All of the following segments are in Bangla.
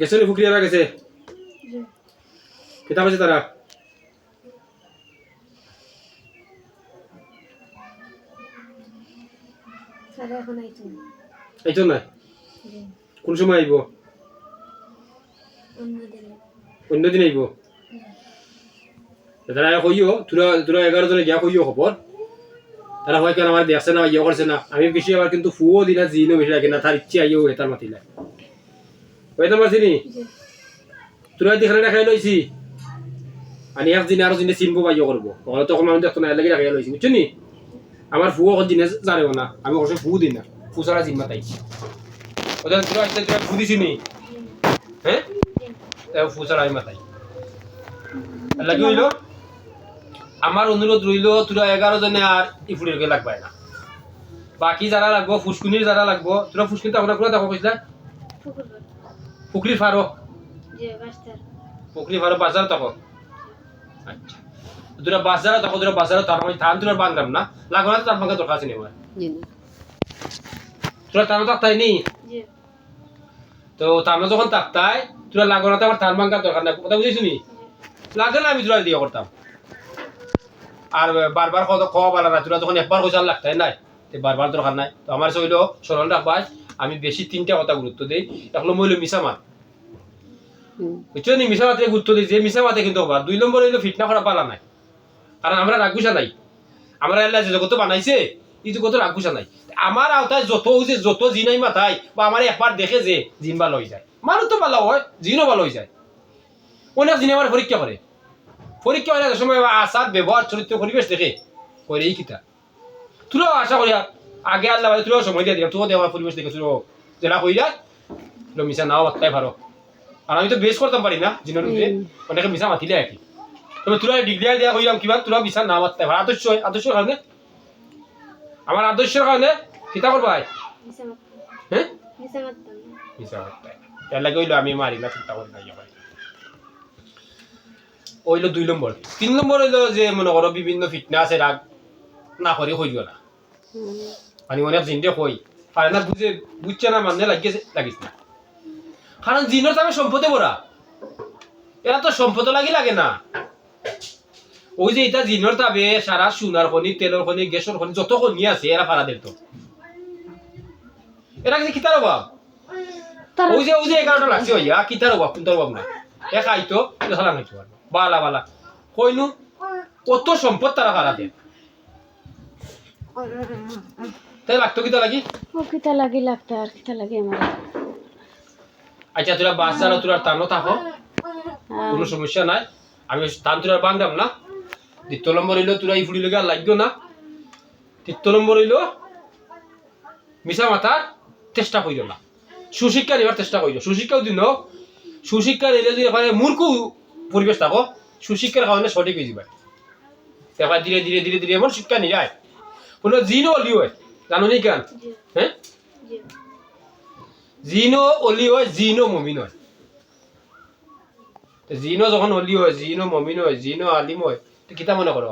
গেছে নি ফুকরিয়ারা গেছে কিতাব আছে তারা স্যার এখন আইতো না কোন সময় আইব অন্যদিন আইব তারা কইও তোরা 11 জনে গিয়া কইও খবর তারা হয় কেন আমার দেখছে না ইয়ে করছে না আমি বেশি আবার কিন্তু ফুও দিনা জিনো বেশি রাখি না তার ইচ্ছে আইও হেতার মাতিলা ওইটা মারছিনি তোরা দেখালে দেখাই লইছি আমি একদিন আরো জিনিস চিনবো বা ইয়ে করবো ওরা তখন মানুষ দেখতো না লাগে রাখাই লইছি বুঝছো নি আমার ফুও জিনিস জানেও না আমি অবশ্যই ফু দিই না ফু ছাড়া জিম্মা তাই ওদের তোরা ফু দিছি নি হ্যাঁ ফু ছাড়া আমি মাতাই লাগি হইল আমার অনুরোধ রইল তোরা 11 জনে আর ইফুড়ের গে লাগবে না বাকি যারা লাগবো ফুসকুনির যারা লাগবো তোরা ফুসকুনিতে আমরা কোন দেখো কইছিলা পুকুরির ফারো পুকুরি ফারো বাজার তখন আচ্ছা তোরা বাজার তখন তোরা বাজার তার মানে ধান তোরা বানলাম না লাগো না তার ভাঙা দরকার আছে নি আমার তোরা তার তাকতাই নি তো তার যখন তাকতাই তোরা লাগো না আমার ধান ভাঙা দরকার নাই কথা বুঝিস নি লাগে না আমি তোরা দিয়ে করতাম আর বারবার খাওয়া বালা না তোরা যখন একবার কইসাল লাগতাই নাই বারবার দরকার নাই তো আমার হইল স্মরণ রাখবাই আমি বেশি 3টা কথা গুরুত্ব দেই এখন মইল মিছা মাত বুঝছো নি মিছা মাতে গুরুত্ব দিই যে মিছা মাতে কিন্তু 2 নম্বর হইল ফিটনা করা পালা নাই কারণ আমরা রাগুসা নাই আমরা আল্লাহ যে জগত বানাইছে এই জগত রাগুসা নাই আমার আওতায় যত জিনাই মাথায় বা আমার একবার দেখে যে জিন ভালো হয়ে যায় মানুষ তো ভালো হয় জিনও ভালো হয়ে যায় অনেক জিনে আমার পরীক্ষা করে পরীক্ষা হয় না সময় আচার ব্যবহার চরিত্র পরিবেশ দেখে করেই কিতা তুলো আশা করি আগে আল্লাহ তুলো সময় দিয়ে দিলাম তুলো দেওয়ার পরিবেশ দেখে তুলো যেটা হয়ে যায় তুলো মিশা নাও বার্তায় ভালো আর আমি তো বেশ করতাম পারি না জিনের মধ্যে অনেকে মিশা মাতিলে আর কি তবে তোরা ডিগ্রিয়ার দেওয়া হইলাম কিবা তোরা মিশা না বার্তায় ভালো আদর্শের কারণে আমার আদর্শের কারণে কিতা করবো হ্যাঁ মিশা বার্তায় এর লাগে হইলো আমি মারি না চিন্তা করি না ওইলো 2 নম্বর 3 নম্বর হইলো যে মনে করো বিভিন্ন ফিটনেস এর রাগ না করে হইল না মানে অনেক জিনতে কই পারে না বুঝছে না মানে লাগিস না কারণ জিনের তো আমি সম্পদে ভরা এরা তো সম্পদ লাগে না ওই যে এটা জিনের তাবে সারা সোনার খনি তেলের খনি গ্যাসের খনি যত খনি আছে এরা ফারা দিত এরা কি কিতার অভাব ওই যে 11টা লাগছে হইয়া কিতার অভাব কোনটার অভাব নাই এক আইতো সালাম হইতো বালা বালা কইনু কত সম্পদ তারা ফারা দেয় তাই লাগতো কিতা লাগি ও কিতা লাগি লাগতা আর কিতা লাগি আমার আচ্ছা তোরা বাস চালাও তোরা টানো থাকো কোনো সমস্যা নাই আমি টান তোরা বাঁধলাম না 2 নম্বর হইলো তোরা ইফুড়ি লেগে আর লাগতো না 3 নম্বর হইলো মিশা মাথার চেষ্টা করিল না সুশিক্ষা নেওয়ার চেষ্টা করিল সুশিক্ষাও দিন সুশিক্ষা নিলে যদি এখানে মূর্খ পরিবেশ থাকো সুশিক্ষার কারণে সঠিক হয়ে যাবে এবার ধীরে ধীরে ধীরে ধীরে এমন শিক্ষা নিয়ে যায় কোনো জিনও অলি হয় জানো নি কেন হ্যাঁ জিনও অলি হয় জিনও মমিন হয় জিনও যখন অলি হয় জিনও মমিন হয় জিনও আলিম হয় তো কিতা মনে করো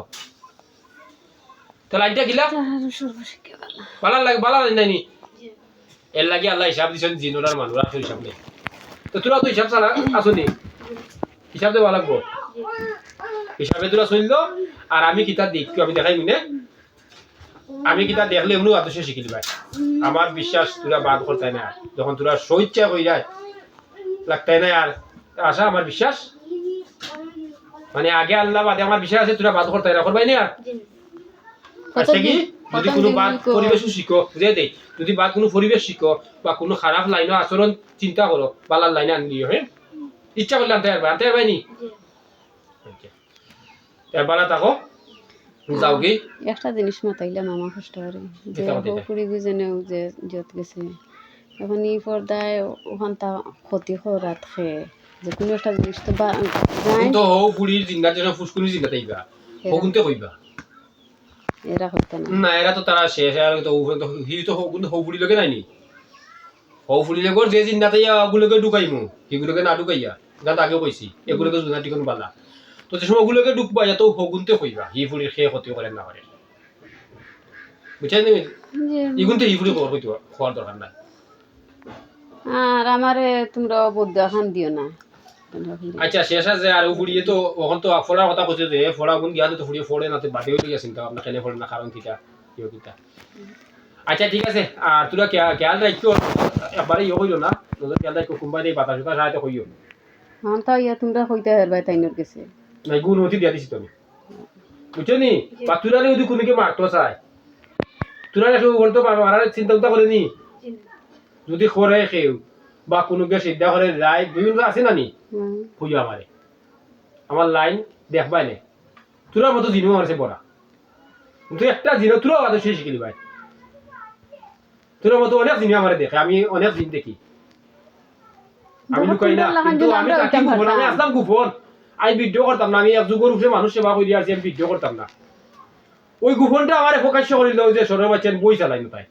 তো লাইনটা কিলা বালা নাই নি এর লাগে আল্লাহ হিসাব দিছেন জিনোর আর মানুষ আর হিসাব নেই তো তোরা তো হিসাব চালা আসনি হিসাব দেওয়া লাগবো হিসাবে তোরা চললো আর আমি কিতা দেখি আমি দেখাই মিনে আমি কিতা দেখলে এমনি আদর্শ শিখিলি ভাই আমার বিশ্বাস তোরা বাদ করতে না যখন তোরা স্বইচ্ছা হয়ে যায় লাগতাই না আর আশা আমার বিশ্বাস মানে আগে আল্লাহ বাদে আমার বিশ্বাস আছে তোরা বাদ করতে না করবাই না আচ্ছা কি যদি কোনো বাদ পরিবেশ শিখো বুঝে দেই যদি বাদ কোনো পরিবেশ শিখো বা কোনো খারাপ লাইন আচরণ চিন্তা করো বালার লাইনে আনলিও হ্যাঁ ইচ্ছা করলে আনতে পারবাই নি বালা থাকো যাও কি একটা জিনিস মাতাইলাম আমার কষ্ট করে যে পুকুরি গুজেনেও যে যত গেছে এখন এই পর্দায় ওখান তা ক্ষতি করাত খেয়ে যে কোনো একটা জিনিস তো তো হও পুরীর জিন্দার জন্য ফুসকুনি জিন্দা তাইবা হগুনতে কইবা এরা করতে না এরা তো তারা শেষ আর তো হি তো হগুন হও পুরি লগে নাইনি হও পুরি লগর যে জিন্দা তাইয়া ওগুলোকে ঢুকাইমু এগুলোকে না ঢুকাইয়া গাত আগে কইছি এগুলোকে জুনা টিকন বালা তো যে সময় ওগুলোকে ঢুকবা এত হগুনতে কইবা হি পুরির খেয়ে ক্ষতি করে না করে বুঝছেন নি এগুনতে হি পুরি কইতো খাওয়ার দরকার নাই আর আমারে তোমরা বৌদ্ধ এখন দিও না আচ্ছা শেষ আছে আর ফুড়িয়ে তো ওখান তো ফোড়ার কথা কইছে যে ফোড়া গুণ গিয়া তো ফুড়িয়ে ফোড়ে না তো বাদে হয়ে গেছেন তো আপনার খেলে ফোড়ে না কারণ কিটা ইয়ে কিটা আচ্ছা ঠিক আছে আর তোরা খেয়াল রাখিও একবারে ইয়ে কইলো না তোদের খেয়াল রাখিও কোনবাই দেই বাতাস কথা সাথে কইও এখন তাও ইয়া তোমরা কইতে হারবাই তাইনোর কাছে নাই গুণ হতি দিয়া দিছি তুমি বুঝছো নি বা তোরা যদি কোনকে মারতো চায় তোরা রাখো বলতো মারার চিন্তা উত্তা করে নি যদি করে কেউ বা কোনোকে সিদ্ধা করে যায় বিভিন্ন আছে না নি খুঁজো আমারে আমার লাইন দেখবাই নে তোরা মতো জিনিস মারছে পড়া কিন্তু একটা জিনিস তোরা আদৌ সেই শিখিলি ভাই তোরা মতো অনেক জিনিস আমারে দেখে আমি অনেক জিনিস দেখি আমি লুকাই না কিন্তু আমি তাকে গোপন আমি আসলাম গোপন আমি ভিডিও করতাম না আমি এক যুগের উপরে মানুষ সেবা করে আসছি আমি ভিডিও করতাম না ওই গোপনটা আমার প্রকাশ্য করিল যে সরের বাচ্চান বই চালাই না তাই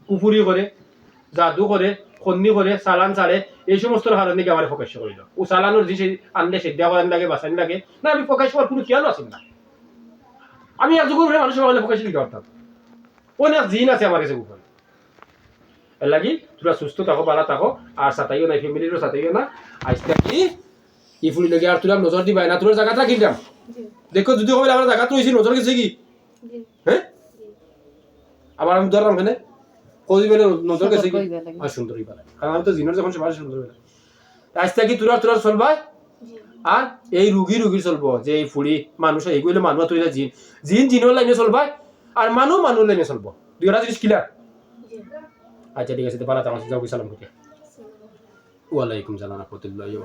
কুপুরি করে জাদু করে খন্নি করে চালান চালে এই সমস্ত কারণে আমার প্রকাশ্য করিল ও চালানোর যে আনলে সিদ্ধা করেন লাগে বাঁচান লাগে না আমি প্রকাশ করার কোনো খেয়াল আছে না আমি এক যুগের উপরে মানুষ সেবা করলে প্রকাশ দিতে পারতাম অনেক জিন আছে আমার কাছে গোপন এর লাগি তোরা সুস্থ থাকো ভালো থাকো আর সাতাইও নাই ফ্যামিলিরও সাতাইও না আজকে কি ই ফুলি লাগে আর তোরা নজর দিবাই না তোর জায়গাটা কিনলাম দেখো যদি হবে আমার জায়গা তো হয়েছি নজর গেছে কি হ্যাঁ আবার আমি ধরলাম এখানে কই বেলে নজর গেছে কি আর সুন্দরই পারে কারণ আমি তো জিনের যখন সবাই সুন্দর বেলা আজকে কি তোরা চলবাই আর এই রুগীর চলবো যে এই ফুড়ি মানুষ এইগুলো মানুষ তৈরি জিন জিনের লাইনে চলবাই আর মানুষ লাইনে চলবো দুইটা জিনিস ক্লিয়ার আচ্ছা ঠিক আছে ভালো থাকুন যাও সালাম করি ওয়ালাইকুম সালাম রাহমাতুল্লাহি